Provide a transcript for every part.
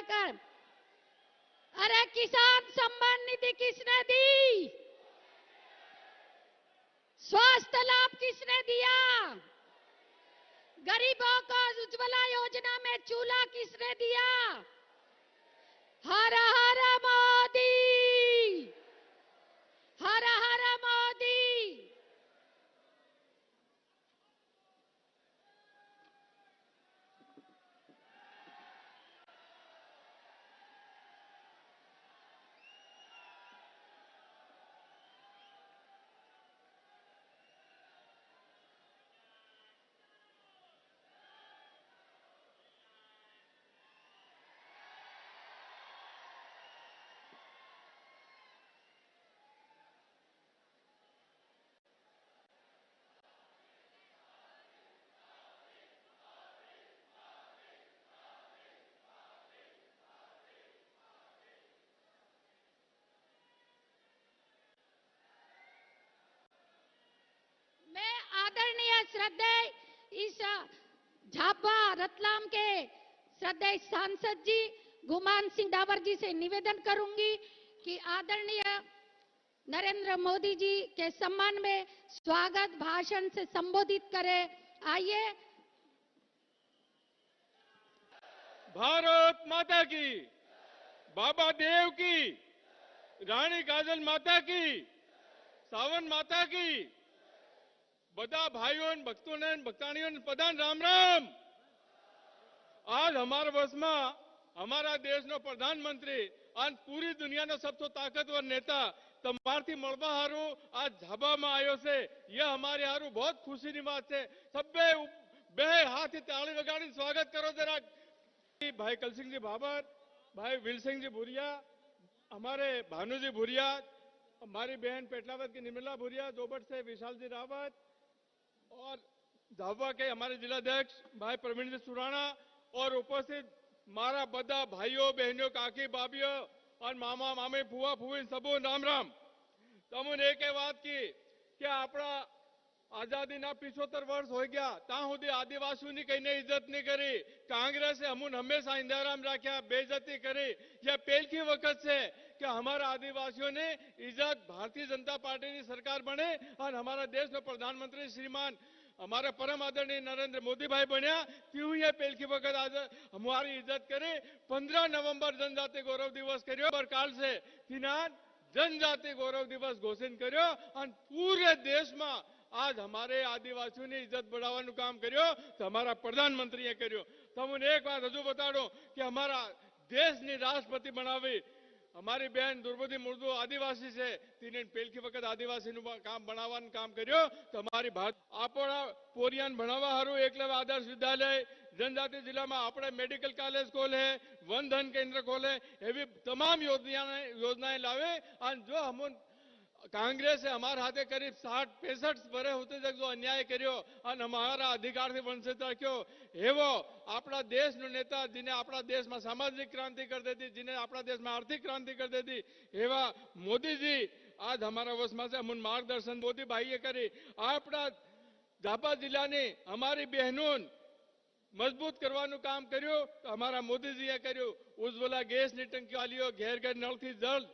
लगाकर, अरे किसान सम्मान निधि किसने दी? स्वास्थ्य लाभ किसने दिया? गरीबों को उज्ज्वला योजना में चूल्हा किसने दिया? हर हर मोदी, हर हर मोदी। आदरणीय श्रद्धेय इस झाबुआ रतलाम के श्रद्धेय सांसद जी गुमान सिंह डावर जी से निवेदन करूंगी कि आदरणीय नरेंद्र मोदी जी के सम्मान में स्वागत भाषण से संबोधित करें। आइए। भारत माता की, बाबा देव की, रानी काजल माता की, सावन माता की, बदा भाइयों भक्तों ने भक्तानियों प्रधान राम राम। आज हमारा वर्ष में हमारा देश नो प्रधानमंत्री और पूरी दुनिया नो सबसे ताकतवर नेता तमारथी मळवा हारू आज झाबा में आयो से यह हमारे हारू बहुत खुशी की बात है। सबे बे हाथ ताली वगाड़ी स्वागत करो जरा। भाई कलसिंह जी भाबर, भाई विल सिंह जी भूरिया, हमारे भानु जी भूरिया, हमारी बहन पेटलावत की निर्मला भूरिया, दोबट से विशाल जी रावत और झाबुआ के हमारे जिलाध्यक्ष भाई प्रवीण जी सुराणा और उपस्थित मारा बदा भाइयों बहनों काकी बाबियों और मामा मामी फुआ फुई सबो राम राम। तमुन एक बात की क्या अपना आजादी ना 75 वर्ष हो गया ता सुधी आदिवासियों की कहीं इज्जत नहीं करी। कांग्रेस अमुन हमेशा इंदिराम राख्या, बेइज्जती करी। यह पहल की वक्त से कि हमारा आदिवासियों ने इज्जत भारतीय जनता पार्टी की सरकार बने और हमारा देश में प्रधानमंत्री श्रीमान हमारे परम आदरणीय नरेंद्र मोदी भाई बनिया क्यों ये पहल की वक्त आज हमारी इज्जत करे। 15 नवंबर जनजाति गौरव दिवस करियो और काल से जनजाति गौरव दिवस घोषित करियो और पूरे देश में आज हमारे आदिवासियों ने इज्जत बढ़ावा काम करियो तो हमारा प्रधानमंत्री ये करियो। तो हम एक बात हजू बता दो कि हमारा देश ने राष्ट्रपति बनावी हमारी बहन द्रौपदी मुर्मू आदिवासी से तीन पहल की वक्त आदिवासी काम बनावा काम करियो तो हमारी भारत आपड़ा पोरियान भणावा हारू एकलव्य आदर्श विद्यालय जनजाति जिला में अपने मेडिकल कॉलेज खोले, वन धन केंद्र खोले, एवं तमाम योजनाएं लावे। और जो हम कांग्रेस है हमारे हाथे करीब 60-65 बरे होते तक जो अन्याय करियो और हमारा अधिकार से वंचित रखियो है वो अपना देश नो नेता जिन्हें अपना देश में सामाजिक क्रांति कर देती, जिन्हें अपना देश में आर्थिक क्रांति कर देती एवा मोदी जी आज हमारा वसमा से हम मार्गदर्शन मोदी भाई करी। अपना झाबा जिला ने हमारी बहनों मजबूत करवानु काम करियो तो हमारा मोदी जी करियो। उज्ज्वला गैस नी टंकी आलियो, घेर घर नल थी जल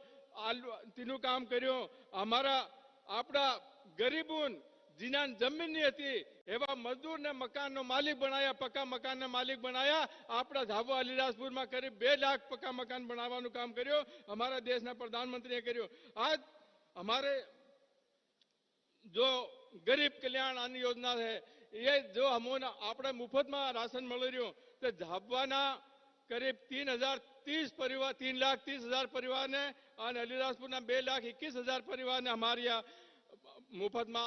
तीनों काम करियो। हमारा अपना गरीबों जिन्ना जमीन नहीं थी एवं मजदूर ने मकान नो मालिक बनाया, पक्का मकान ने मालिक बनाया। अपना झाबुआ अलीराजपुर में करीब 2 लाख पक्का मकान बनावानु काम करियो हमारा देश ना प्रधानमंत्री ने करियो। आज हमारे जो गरीब कल्याण अन्न योजना है ये जो हम अपने मुफ्त में राशन मिल रही तो झाबुआ करीब 3,030 परिवार 3,30,000 परिवार ने और अलीराजपुर 2,21,000 परिवार ने हमारे यहाँ मुफ्त में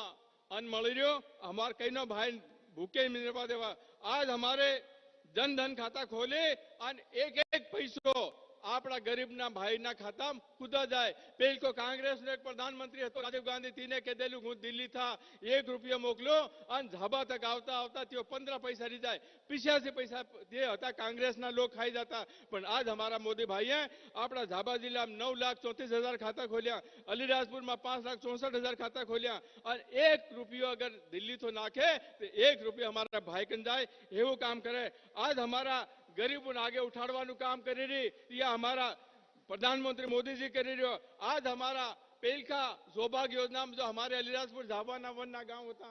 अन्न मिल रही। हमारे कई नो भाई भूखे मिलने पा देवा। आज हमारे जन धन खाता खोले और एक पैसो अपना गरीब ना भाई ना खाता खुदा जाए। पहले को कांग्रेस ने एक प्रधानमंत्री तो राजीव गांधी तीने के दिल्ली हूँ दिल्ली था 1 रुपया मोकलो और झाबा तक आवता आवता त्यो 15 पैसा रही जाए 85 पैसा ये होता कांग्रेस ना लोग खाई जाता। पर आज हमारा मोदी भाई है अपना झाबा जिला में 9,34,000 खाता खोलिया, अलीराजपुर में 5,64,000 खाता खोलिया और 1 रुपया अगर दिल्ली तो नाखे तो 1 रुपया हमारा भाई कन जाए एवं काम करे। आज हमारा ગરીબોને આગે ઉઠાડવાનું કામ કરી રહી એ અમારા प्रधानमंत्री मोदी जी कर रहे हो। आज हमारा पेलखा सौभाग्य योजना में जो हमारे अलीराजपुर झाबाना वन्ना गांव होता,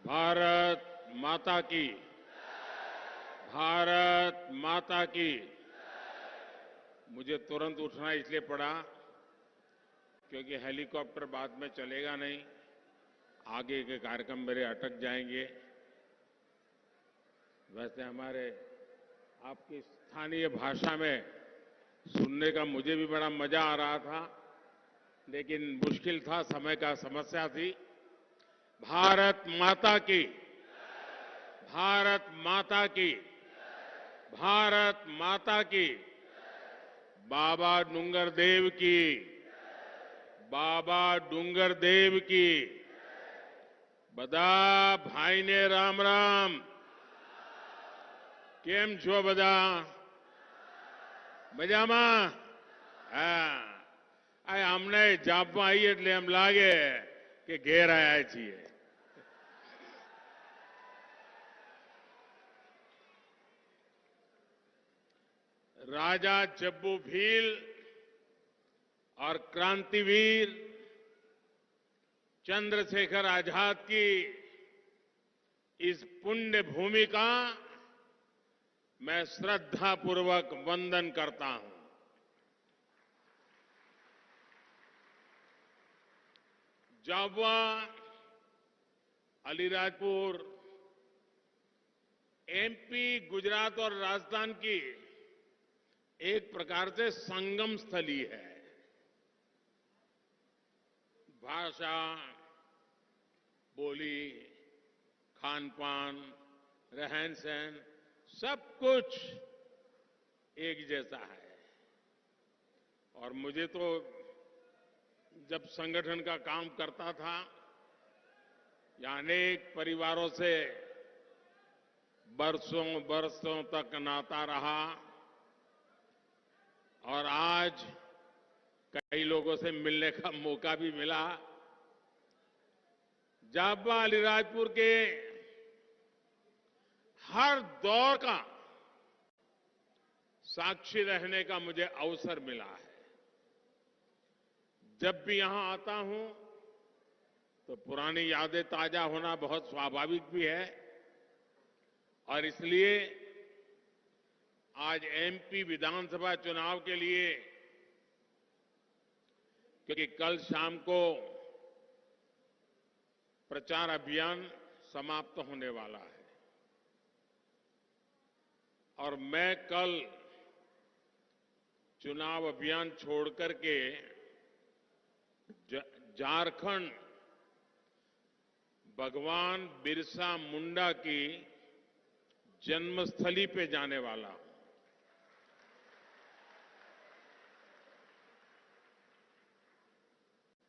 भारत माता की, भारत माता की। मुझे तुरंत उठना इसलिए पड़ा क्योंकि हेलीकॉप्टर बाद में चलेगा नहीं, आगे के कार्यक्रम मेरे अटक जाएंगे। वैसे हमारे आपकी स्थानीय भाषा में सुनने का मुझे भी बड़ा मजा आ रहा था, लेकिन मुश्किल था, समय का समस्या थी। भारत माता की, भारत माता की, भारत माता की। बाबा डूंगर देव की, बाबा डूंगर देव की। બધા ભાઈને રામ રામ। કેમ છો બધા? મજામાં? હા, આ અમને જાપમાં આવી એટલે એમ લાગે કે ઘેર આયા છીએ। राजा जब्बू भील और क्रांतिवीर चंद्रशेखर आजाद की इस पुण्य भूमि का मैं श्रद्धापूर्वक वंदन करता हूं। झाबुआ, अलीराजपुर, एमपी, गुजरात और राजस्थान की एक प्रकार से संगम स्थली है। भाषा, बोली, खान पान, रहन सहन सब कुछ एक जैसा है। और मुझे तो जब संगठन का काम करता था, या अनेक परिवारों से बरसों बरसों तक नाता रहा, और आज कई लोगों से मिलने का मौका भी मिला। झाबुआ अलीराजपुर के हर दौर का साक्षी रहने का मुझे अवसर मिला है। जब भी यहां आता हूं तो पुरानी यादें ताजा होना बहुत स्वाभाविक भी है, और इसलिए आज एमपी विधानसभा चुनाव के लिए, क्योंकि कल शाम को प्रचार अभियान समाप्त होने वाला है, और मैं कल चुनाव अभियान छोड़ करके झारखंड भगवान बिरसा मुंडा की जन्मस्थली पे जाने वाला हूं।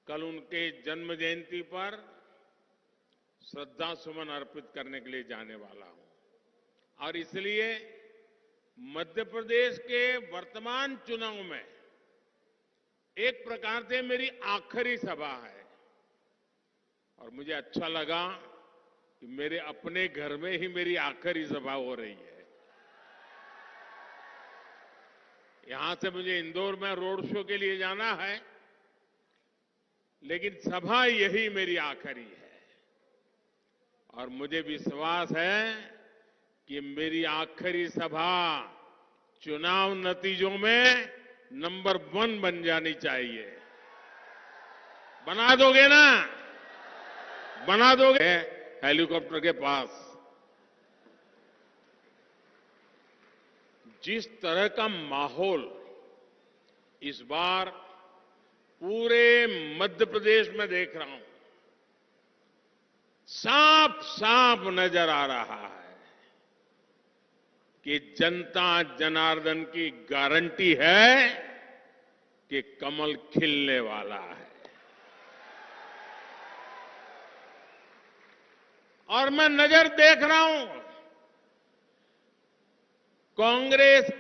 कल उनके जन्म जयंती पर श्रद्धा सुमन अर्पित करने के लिए जाने वाला हूं। और इसलिए मध्य प्रदेश के वर्तमान चुनाव में एक प्रकार से मेरी आखिरी सभा है, और मुझे अच्छा लगा कि मेरे अपने घर में ही मेरी आखिरी सभा हो रही है। यहां से मुझे इंदौर में रोड शो के लिए जाना है, लेकिन सभा यही मेरी आखिरी है। और मुझे विश्वास है कि मेरी आखिरी सभा चुनाव नतीजों में नंबर 1 बन जानी चाहिए। बना दोगे ना? बना दोगे? हेलीकॉप्टर के पास जिस तरह का माहौल इस बार पूरे मध्य प्रदेश में देख रहा हूं, साफ साफ नजर आ रहा है कि जनता जनार्दन की गारंटी है कि कमल खिलने वाला है। और मैं नजर देख रहा हूं, कांग्रेस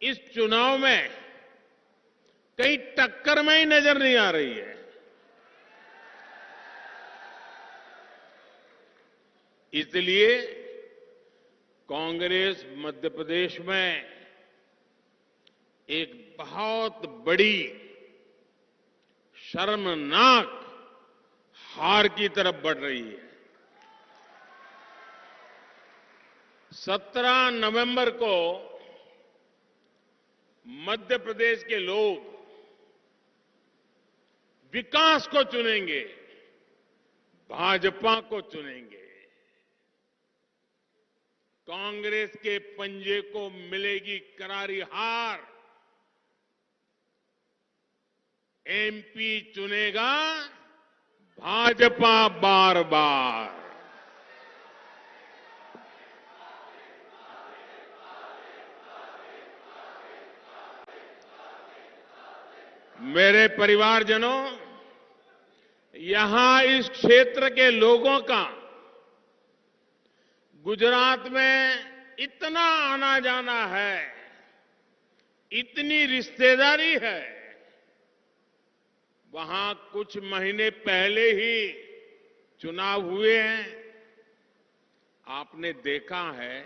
इस चुनाव में कहीं टक्कर में ही नजर नहीं आ रही है। इसलिए कांग्रेस मध्य प्रदेश में एक बहुत बड़ी शर्मनाक हार की तरफ बढ़ रही है। 17 नवंबर को मध्य प्रदेश के लोग विकास को चुनेंगे, भाजपा को चुनेंगे। कांग्रेस के पंजे को मिलेगी करारी हार। एमपी चुनेगा भाजपा बार बार। मेरे परिवारजनों, यहां इस क्षेत्र के लोगों का गुजरात में इतना आना जाना है, इतनी रिश्तेदारी है। वहां कुछ महीने पहले ही चुनाव हुए हैं। आपने देखा है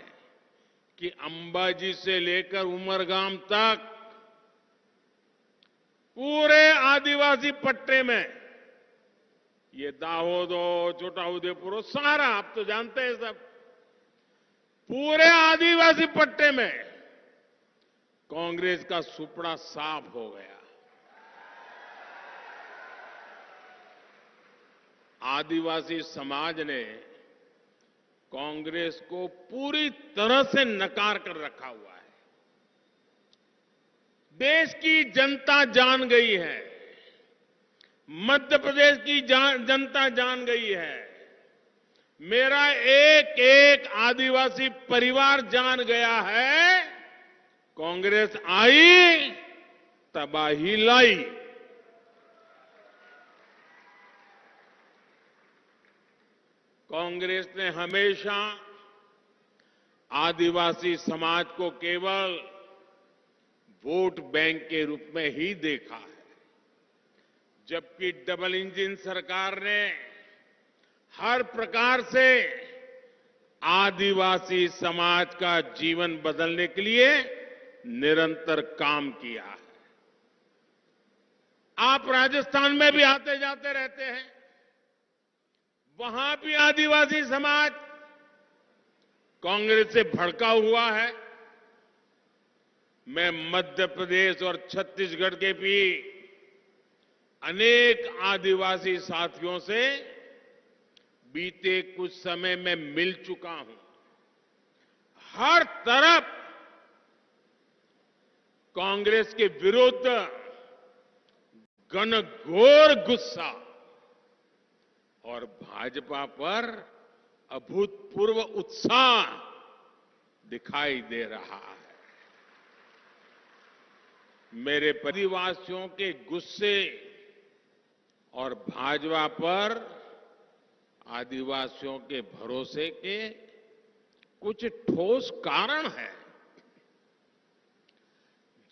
कि अंबाजी से लेकर उमरगाम तक पूरे आदिवासी पट्टे में, ये दाहोद हो, छोटा उदयपुर हो, सारा आप तो जानते हैं सब, पूरे आदिवासी पट्टे में कांग्रेस का सुपड़ा साफ हो गया। आदिवासी समाज ने कांग्रेस को पूरी तरह से नकार कर रखा हुआ है। देश की जनता जान गई है, मध्य प्रदेश की जनता जान गई है, मेरा एक एक आदिवासी परिवार जान गया है, कांग्रेस आई तबाही लाई। कांग्रेस ने हमेशा आदिवासी समाज को केवल वोट बैंक के रूप में ही देखा है, जबकि डबल इंजन सरकार ने हर प्रकार से आदिवासी समाज का जीवन बदलने के लिए निरंतर काम किया है। आप राजस्थान में भी आते जाते रहते हैं, वहां भी आदिवासी समाज कांग्रेस से भड़का हुआ है। मैं मध्य प्रदेश और छत्तीसगढ़ के भी अनेक आदिवासी साथियों से बीते कुछ समय में मिल चुका हूं। हर तरफ कांग्रेस के विरुद्ध घनघोर गुस्सा और भाजपा पर अभूतपूर्व उत्साह दिखाई दे रहा है। मेरे परिवासियों के गुस्से और भाजपा पर आदिवासियों के भरोसे के कुछ ठोस कारण हैं।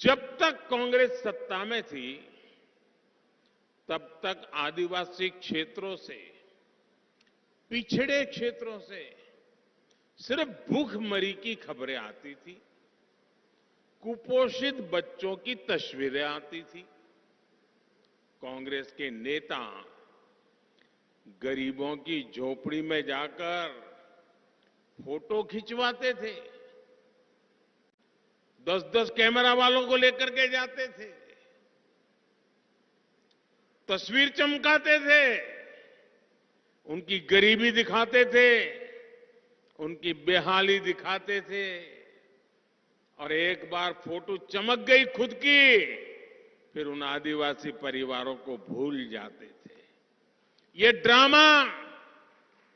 जब तक कांग्रेस सत्ता में थी, तब तक आदिवासी क्षेत्रों से, पिछड़े क्षेत्रों से सिर्फ भूखमरी की खबरें आती थी, कुपोषित बच्चों की तस्वीरें आती थी। कांग्रेस के नेता गरीबों की झोपड़ी में जाकर फोटो खिंचवाते थे, 10-10 कैमरा वालों को लेकर के जाते थे, तस्वीर चमकाते थे, उनकी गरीबी दिखाते थे, उनकी बेहाली दिखाते थे, और एक बार फोटो चमक गई खुद की, फिर उन आदिवासी परिवारों को भूल जाते थे। ये ड्रामा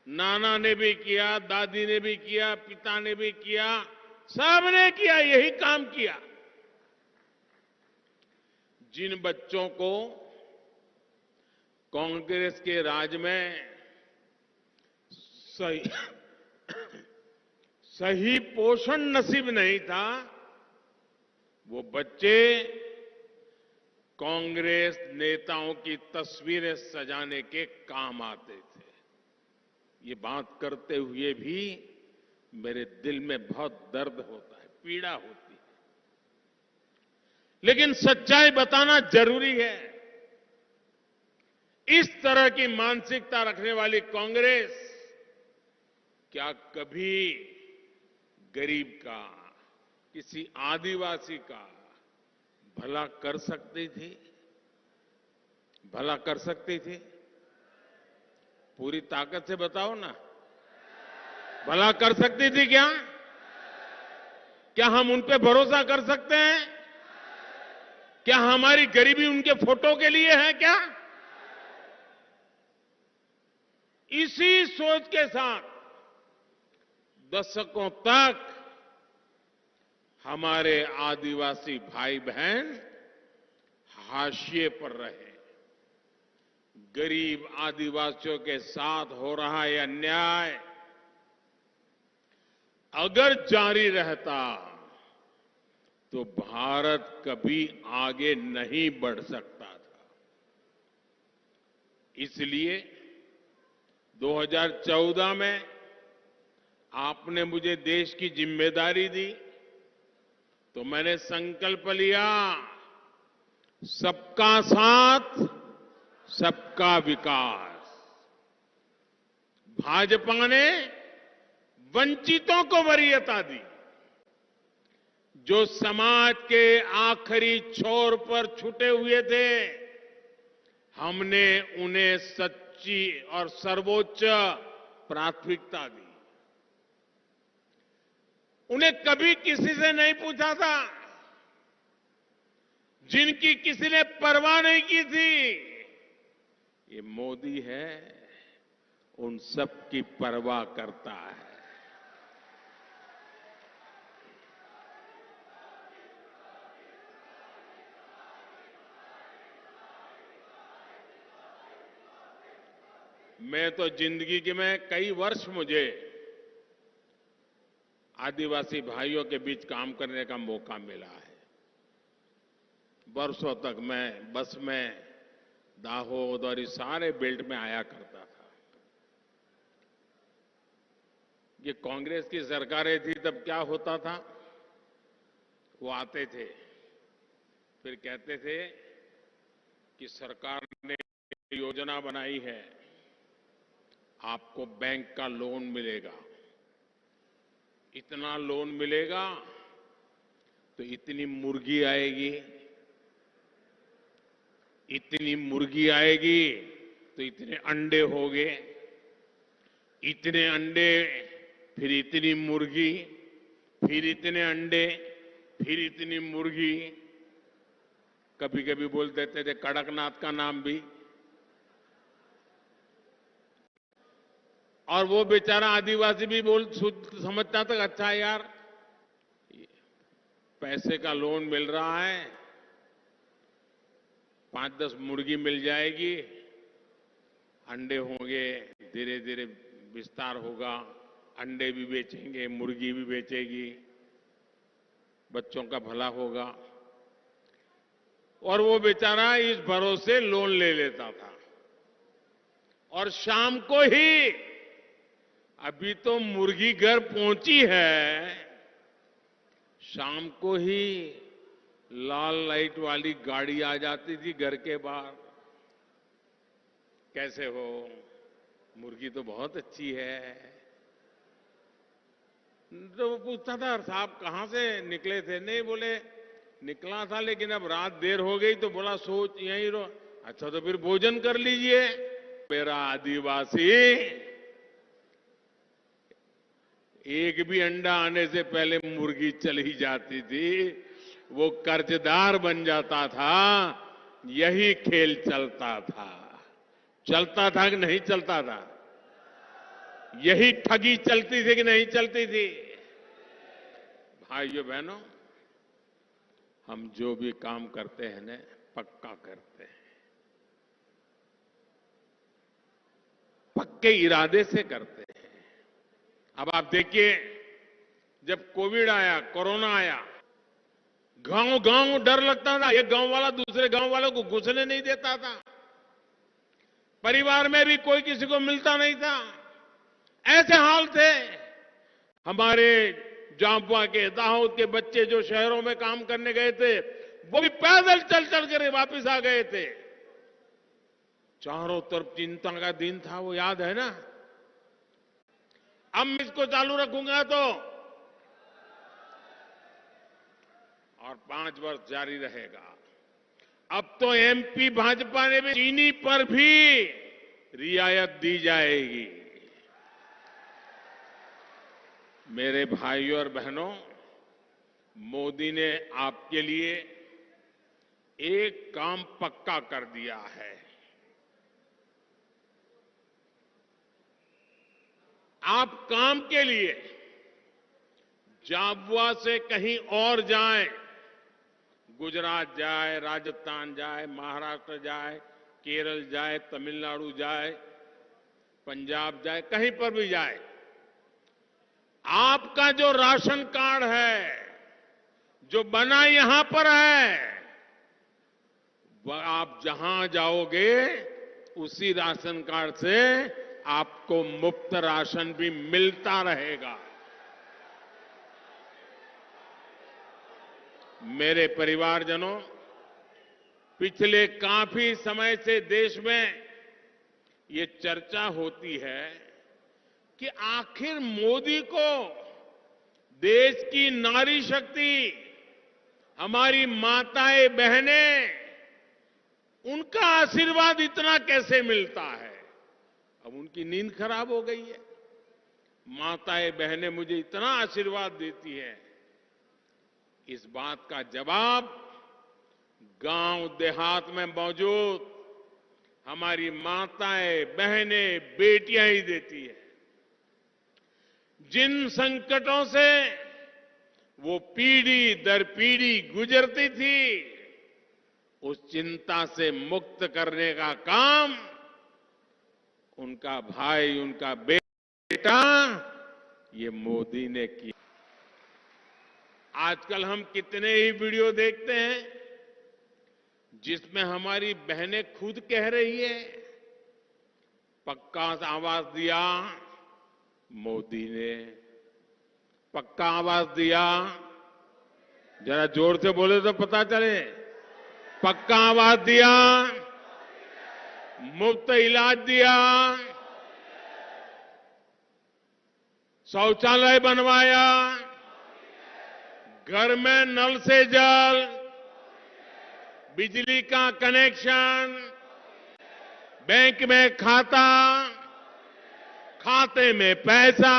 नाना ने भी किया, दादी ने भी किया, पिता ने भी किया, सबने किया, यही काम किया। जिन बच्चों को कांग्रेस के राज में सही पोषण नसीब नहीं था, वो बच्चे कांग्रेस नेताओं की तस्वीरें सजाने के काम आते थे। ये बात करते हुए भी मेरे दिल में बहुत दर्द होता है, पीड़ा होती है। लेकिन सच्चाई बताना जरूरी है। इस तरह की मानसिकता रखने वाली कांग्रेस क्या कभी गरीब का, किसी आदिवासी का भला कर सकती थी? भला कर सकती थी? पूरी ताकत से बताओ ना, भला कर सकती थी क्या? क्या हम उन पे भरोसा कर सकते हैं? क्या हमारी गरीबी उनके फोटो के लिए है क्या? इसी सोच के साथ दशकों तक हमारे आदिवासी भाई बहन हाशिए पर रहे। गरीब आदिवासियों के साथ हो रहा यह अन्याय अगर जारी रहता तो भारत कभी आगे नहीं बढ़ सकता था। इसलिए 2014 में आपने मुझे देश की जिम्मेदारी दी तो मैंने संकल्प लिया, सबका साथ, सबका विकास। भाजपा ने वंचितों को वरीयता दी। जो समाज के आखिरी छोर पर छूटे हुए थे, हमने उन्हें सच्ची और सर्वोच्च प्राथमिकता दी। उन्हें कभी किसी से नहीं पूछा था। जिनकी किसी ने परवाह नहीं की थी, ये मोदी है, उन सब की परवाह करता है। मैं तो जिंदगी के में कई वर्ष मुझे आदिवासी भाइयों के बीच काम करने का मौका मिला है। वर्षों तक मैं बस में दाहोद और इस सारे बेल्ट में आया करता था। ये कांग्रेस की सरकारें थी तब क्या होता था, वो आते थे फिर कहते थे कि सरकार ने योजना बनाई है, आपको बैंक का लोन मिलेगा, इतना लोन मिलेगा तो इतनी मुर्गी आएगी, इतनी मुर्गी आएगी तो इतने अंडे होंगे, इतने अंडे फिर इतनी मुर्गी, फिर इतने अंडे, फिर इतनी मुर्गी। कभी कभी बोल देते थे कड़कनाथ का नाम भी। और वो बेचारा आदिवासी भी समझता था अच्छा यार पैसे का लोन मिल रहा है, 5-10 मुर्गी मिल जाएगी, अंडे होंगे, धीरे धीरे विस्तार होगा, अंडे भी बेचेंगे, मुर्गी भी बेचेगी, बच्चों का भला होगा। और वो बेचारा इस भरोसे लोन ले लेता था। और शाम को ही, अभी तो मुर्गी घर पहुंची है, शाम को ही लाल लाइट वाली गाड़ी आ जाती थी घर के बाहर। कैसे हो, मुर्गी तो बहुत अच्छी है। तो वो पूछता था साहब कहां से निकले थे? नहीं, बोले निकला था लेकिन अब रात देर हो गई तो बोला सोच यहीं रहो। अच्छा तो फिर भोजन कर लीजिए। मेरा आदिवासी एक भी अंडा आने से पहले मुर्गी चली जाती थी, वो कर्जदार बन जाता था। यही खेल चलता था। चलता था कि नहीं चलता था? यही ठगी चलती थी कि नहीं चलती थी? भाइयों बहनों, हम जो भी काम करते हैं ना, पक्का करते हैं, पक्के इरादे से करते हैं। अब आप देखिए, जब कोविड आया, कोरोना आया, गांव गांव डर लगता था। एक गांव वाला दूसरे गांव वालों को घुसने नहीं देता था। परिवार में भी कोई किसी को मिलता नहीं था। ऐसे हाल थे। हमारे जांबुआ के, दाहोद के बच्चे जो शहरों में काम करने गए थे, वो भी पैदल चल चल कर वापस आ गए थे। चारों तरफ चिंता का दिन था, वो याद है ना। अब मैं इसको चालू रखूंगा तो और 5 वर्ष जारी रहेगा। अब तो एमपी भाजपा ने भी चीनी पर भी रियायत दी जाएगी। मेरे भाइयों और बहनों, मोदी ने आपके लिए एक काम पक्का कर दिया है। आप काम के लिए झाबुआ से कहीं और जाएं, गुजरात जाए, राजस्थान जाए, महाराष्ट्र जाए, केरल जाए, तमिलनाडु जाए, पंजाब जाए, कहीं पर भी जाए, आपका जो राशन कार्ड है, जो बना यहां पर है, वह आप जहां जाओगे उसी राशन कार्ड से आपको मुफ्त राशन भी मिलता रहेगा। मेरे परिवारजनों, पिछले काफी समय से देश में ये चर्चा होती है कि आखिर मोदी को देश की नारी शक्ति, हमारी माताएं बहनें, उनका आशीर्वाद इतना कैसे मिलता है। अब उनकी नींद खराब हो गई है। माताएं बहनें मुझे इतना आशीर्वाद देती हैं, इस बात का जवाब गांव देहात में मौजूद हमारी माताएं बहनें बेटियां ही देती है। जिन संकटों से वो पीढ़ी दर पीढ़ी गुजरती थी, उस चिंता से मुक्त करने का काम उनका भाई, उनका बेटा, ये मोदी ने किया। आजकल हम कितने ही वीडियो देखते हैं जिसमें हमारी बहनें खुद कह रही है, पक्का आवास दिया मोदी ने, पक्का आवास दिया। जरा जोर से बोले तो पता चले। पक्का आवास दिया, मुफ्त इलाज दिया, शौचालय बनवाया, घर में नल से जल, बिजली का कनेक्शन, बैंक में खाता, खाते में पैसा,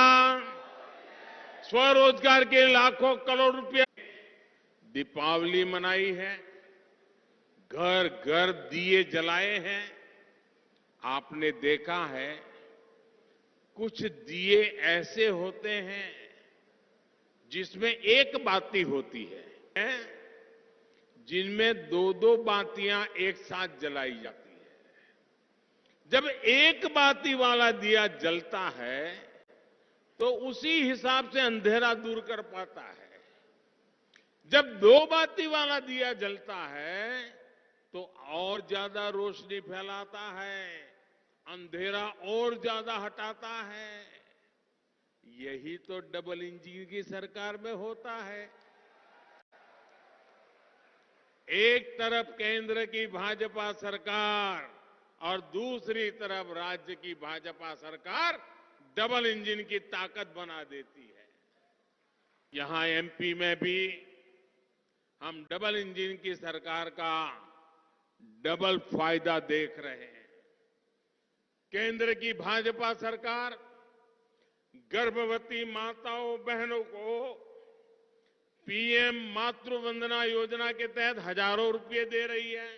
स्वरोजगार के लाखों करोड़ रुपए। दीपावली मनाई है, घर घर दिए जलाए हैं। आपने देखा है, कुछ दिए ऐसे होते हैं जिसमें एक बाती होती है, जिनमें दो दो बातियां एक साथ जलाई जाती है। जब एक बाती वाला दिया जलता है तो उसी हिसाब से अंधेरा दूर कर पाता है। जब दो बाती वाला दिया जलता है तो और ज्यादा रोशनी फैलाता है, अंधेरा और ज्यादा हटाता है। यही तो डबल इंजन की सरकार में होता है। एक तरफ केंद्र की भाजपा सरकार और दूसरी तरफ राज्य की भाजपा सरकार डबल इंजन की ताकत बना देती है। यहां एमपी में भी हम डबल इंजन की सरकार का डबल फायदा देख रहे हैं। केंद्र की भाजपा सरकार गर्भवती माताओं बहनों को पीएम मातृ वंदना योजना के तहत हजारों रुपए दे रही है।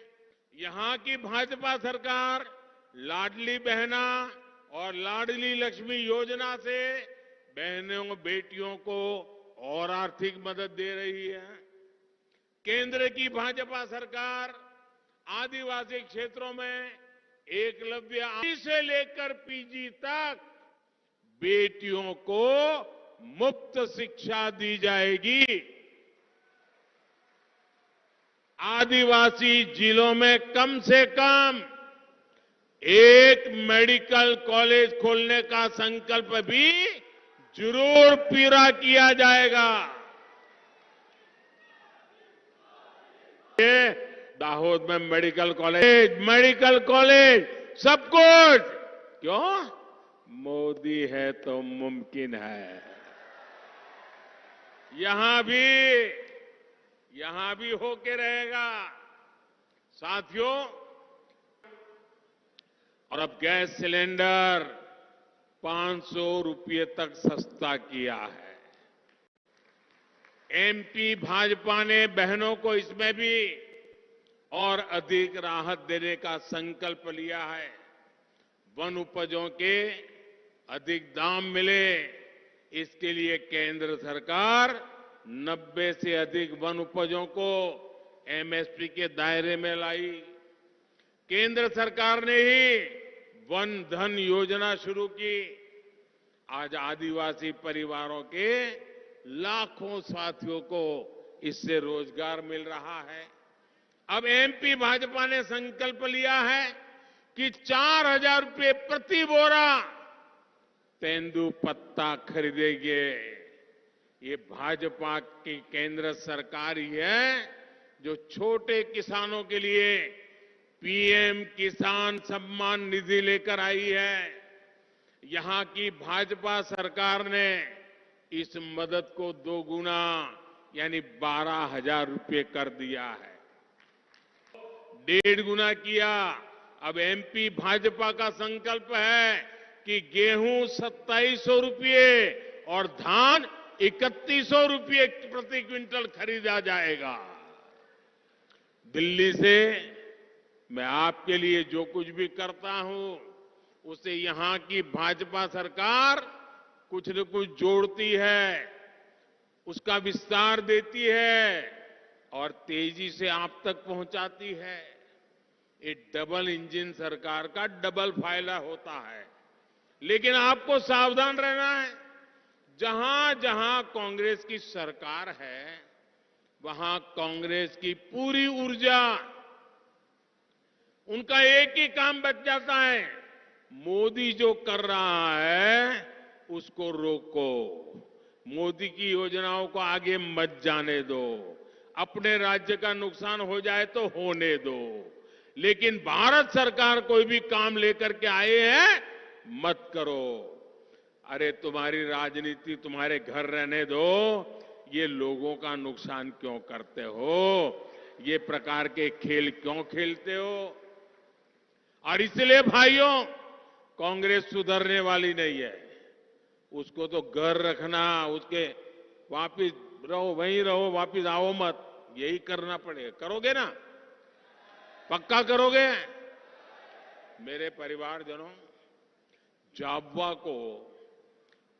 यहां की भाजपा सरकार लाडली बहना और लाडली लक्ष्मी योजना से बहनों बेटियों को और आर्थिक मदद दे रही है। केंद्र की भाजपा सरकार आदिवासी क्षेत्रों में एकलव्य से लेकर पीजी तक बेटियों को मुफ्त शिक्षा दी जाएगी। आदिवासी जिलों में कम से कम एक मेडिकल कॉलेज खोलने का संकल्प भी जरूर पूरा किया जाएगा। ये दाहोद में मेडिकल कॉलेज सब कुछ क्यों? मोदी है तो मुमकिन है। यहां भी होके रहेगा साथियों। और अब गैस सिलेंडर 500 रुपये तक सस्ता किया है। एमपी भाजपा ने बहनों को इसमें भी और अधिक राहत देने का संकल्प लिया है। वन उपजों के अधिक दाम मिले, इसके लिए केंद्र सरकार 90 से अधिक वन उपजों को एमएसपी के दायरे में लाई। केंद्र सरकार ने ही वन धन योजना शुरू की। आज आदिवासी परिवारों के लाखों साथियों को इससे रोजगार मिल रहा है। अब एमपी भाजपा ने संकल्प लिया है कि 4000 रुपये प्रति बोरा तेंदुपत्ता खरीदेंगे। ये भाजपा की केंद्र सरकार ही है जो छोटे किसानों के लिए पीएम किसान सम्मान निधि लेकर आई है। यहां की भाजपा सरकार ने इस मदद को 2 गुना यानी 12,000 रुपये कर दिया है, 1.5 गुना किया। अब एमपी भाजपा का संकल्प है कि गेहूं 2700 रुपये और धान 3100 रुपये प्रति क्विंटल खरीदा जाएगा। दिल्ली से मैं आपके लिए जो कुछ भी करता हूं उसे यहां की भाजपा सरकार कुछ न कुछ जोड़ती है, उसका विस्तार देती है और तेजी से आप तक पहुंचाती है। ये डबल इंजन सरकार का डबल फायदा होता है। लेकिन आपको सावधान रहना है। जहां जहां कांग्रेस की सरकार है वहां कांग्रेस की पूरी ऊर्जा, उनका एक ही काम बच जाता है, मोदी जो कर रहा है उसको रोको, मोदी की योजनाओं को आगे मत जाने दो, अपने राज्य का नुकसान हो जाए तो होने दो, लेकिन भारत सरकार कोई भी काम लेकर के आए हैं मत करो। अरे तुम्हारी राजनीति तुम्हारे घर रहने दो, ये लोगों का नुकसान क्यों करते हो? ये प्रकार के खेल क्यों खेलते हो? और इसलिए भाइयों, कांग्रेस सुधरने वाली नहीं है। उसको तो घर रखना, उसके वापिस रहो, वहीं रहो, वापिस आओ मत, यही करना पड़ेगा। करोगे ना? पक्का करोगे? मेरे परिवारजनों, जाब्वा को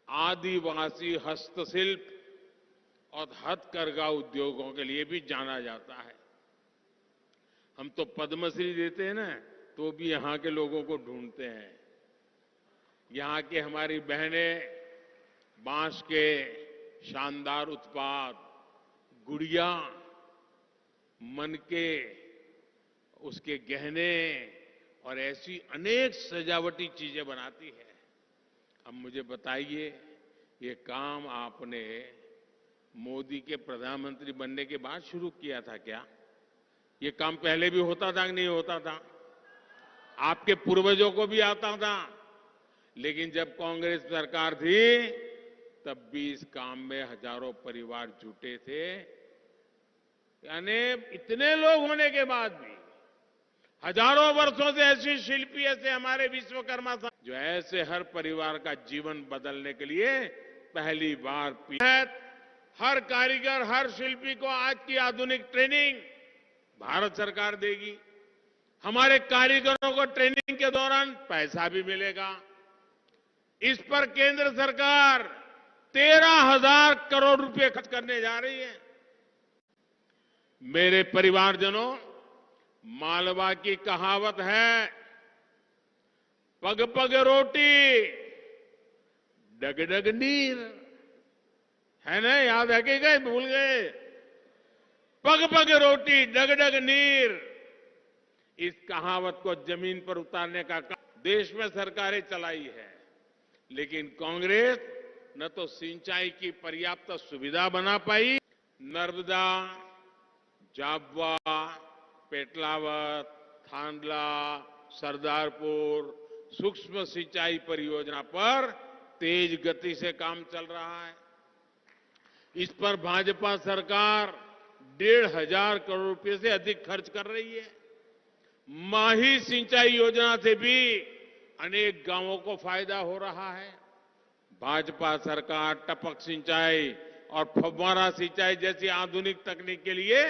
आदिवासी हस्तशिल्प और हथकरघा उद्योगों के लिए भी जाना जाता है। हम तो पद्मश्री देते हैं ना, तो भी यहां के लोगों को ढूंढते हैं। यहां की हमारी बहनें बांस के शानदार उत्पाद, गुड़िया, मनके, उसके गहने और ऐसी अनेक सजावटी चीजें बनाती है। अब मुझे बताइए, ये काम आपने मोदी के प्रधानमंत्री बनने के बाद शुरू किया था क्या? ये काम पहले भी होता था कि नहीं होता था? आपके पूर्वजों को भी आता था, लेकिन जब कांग्रेस सरकार थी तब भी इस काम में हजारों परिवार जुटे थे। यानी इतने लोग होने के बाद भी हजारों वर्षों से ऐसी शिल्पी, ऐसे हमारे विश्वकर्मा जो ऐसे हर परिवार का जीवन बदलने के लिए पहली बार हर कारीगर, हर शिल्पी को आज की आधुनिक ट्रेनिंग भारत सरकार देगी। हमारे कारीगरों को ट्रेनिंग के दौरान पैसा भी मिलेगा। इस पर केंद्र सरकार 13,000 करोड़ रुपए खर्च करने जा रही है। मेरे परिवारजनों, मालवा की कहावत है, पग पग रोटी डग डग नीर, है ना? याद है कि गए, भूल गए? पग पग रोटी डग डग नीर। इस कहावत को जमीन पर उतारने का काम देश में सरकारें चलाई है, लेकिन कांग्रेस न तो सिंचाई की पर्याप्त सुविधा बना पाई, नर्मदा, जाबवा, पेटलावत, थांदला, सरदारपुर सूक्ष्म सिंचाई परियोजना पर तेज गति से काम चल रहा है। इस पर भाजपा सरकार 1,500 करोड़ रुपए से अधिक खर्च कर रही है। माही सिंचाई योजना से भी अनेक गांवों को फायदा हो रहा है। भाजपा सरकार टपक सिंचाई और फव्वारा सिंचाई जैसी आधुनिक तकनीक के लिए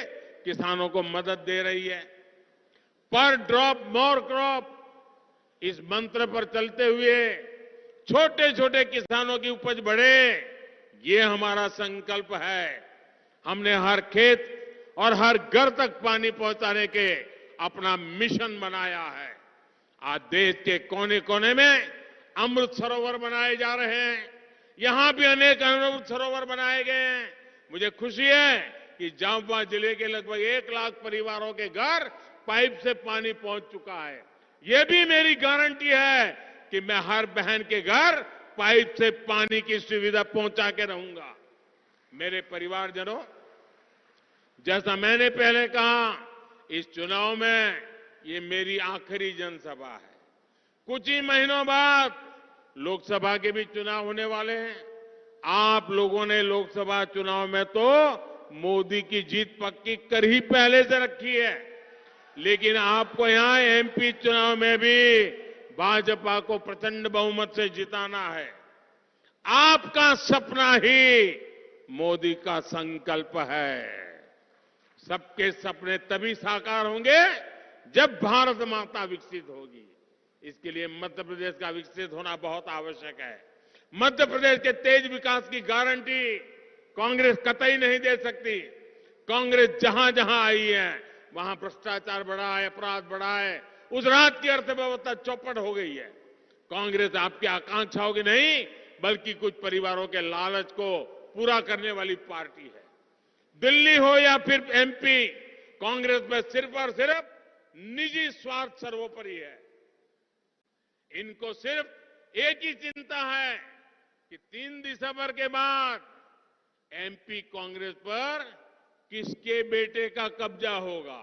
किसानों को मदद दे रही है। पर ड्रॉप मोर क्रॉप इस मंत्र पर चलते हुए छोटे छोटे किसानों की उपज बढ़े, ये हमारा संकल्प है। हमने हर खेत और हर घर तक पानी पहुंचाने के अपना मिशन बनाया है। आज देश के कोने कोने में अमृत सरोवर बनाए जा रहे हैं। यहां भी अनेक अमृत सरोवर बनाए गए हैं। मुझे खुशी है कि झाबुआ जिले के लगभग 1 लाख परिवारों के घर पाइप से पानी पहुंच चुका है। यह भी मेरी गारंटी है कि मैं हर बहन के घर पाइप से पानी की सुविधा पहुंचा के रहूंगा। मेरे परिवारजनों, जैसा मैंने पहले कहा, इस चुनाव में ये मेरी आखिरी जनसभा है। कुछ ही महीनों बाद लोकसभा के भी चुनाव होने वाले हैं। आप लोगों ने लोकसभा चुनाव में तो मोदी की जीत पक्की कर ही पहले से रखी है, लेकिन आपको यहां एमपी चुनाव में भी भाजपा को प्रचंड बहुमत से जिताना है। आपका सपना ही मोदी का संकल्प है। सबके सपने तभी साकार होंगे जब भारत माता विकसित होगी। इसके लिए मध्य प्रदेश का विकसित होना बहुत आवश्यक है। मध्य प्रदेश के तेज विकास की गारंटी कांग्रेस कतई नहीं दे सकती। कांग्रेस जहां जहां आई है वहां भ्रष्टाचार बढ़ा है, अपराध बढ़ा है, उस राज्य की अर्थव्यवस्था चौपट हो गई है। कांग्रेस आपकी आकांक्षाओं की नहीं बल्कि कुछ परिवारों के लालच को पूरा करने वाली पार्टी है। दिल्ली हो या फिर एमपी, कांग्रेस में सिर्फ और सिर्फ निजी स्वार्थ सर्वोपरि है। इनको सिर्फ एक ही चिंता है कि 3 दिसंबर के बाद एमपी कांग्रेस पर किसके बेटे का कब्जा होगा।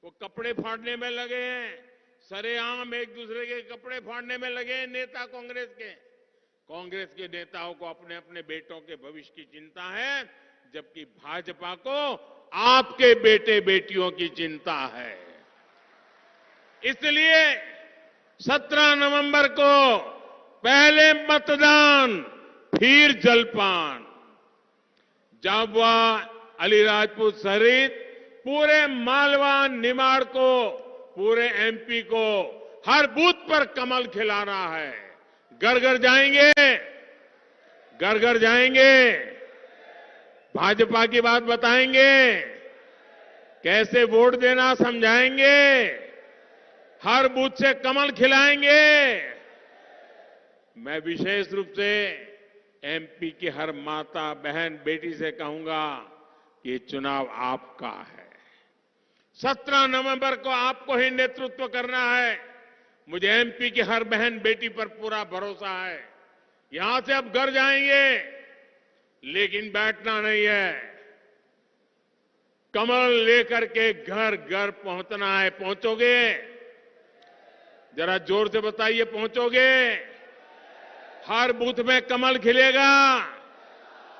वो कपड़े फाड़ने में लगे हैं, सरेआम एक दूसरे के कपड़े फाड़ने में लगे हैं नेता कांग्रेस के। कांग्रेस के नेताओं को अपने अपने बेटों के भविष्य की चिंता है, जबकि भाजपा को आपके बेटे बेटियों की चिंता है। इसलिए 17 नवंबर को पहले मतदान फिर जलपान। झाबुआ, अलीराजपुर सहित पूरे मालवा, निमाड़ को, पूरे एमपी को हर बूथ पर कमल खिलाना है। घर घर जाएंगे, घर घर जाएंगे, भाजपा की बात बताएंगे, कैसे वोट देना समझाएंगे, हर बूथ से कमल खिलाएंगे। मैं विशेष रूप से एमपी की हर माता, बहन, बेटी से कहूंगा कि ये चुनाव आपका है। 17 नवंबर को आपको ही नेतृत्व करना है। मुझे एमपी की हर बहन बेटी पर पूरा भरोसा है। यहां से अब घर जाएंगे, लेकिन बैठना नहीं है। कमल लेकर के घर घर पहुंचना है। पहुंचोगे? जरा जोर से बताइए, पहुंचोगे? हर बूथ में कमल खिलेगा,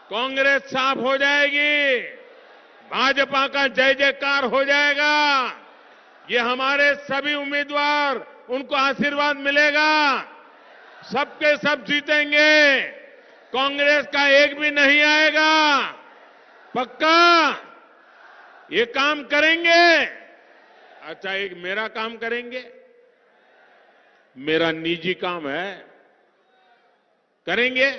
कांग्रेस साफ हो जाएगी, भाजपा का जय जयकार हो जाएगा। ये हमारे सभी उम्मीदवार, उनको आशीर्वाद मिलेगा, सबके सब जीतेंगे, कांग्रेस का एक भी नहीं आएगा। पक्का ये काम करेंगे? अच्छा, एक मेरा काम करेंगे, मेरा निजी काम है, करेंगे?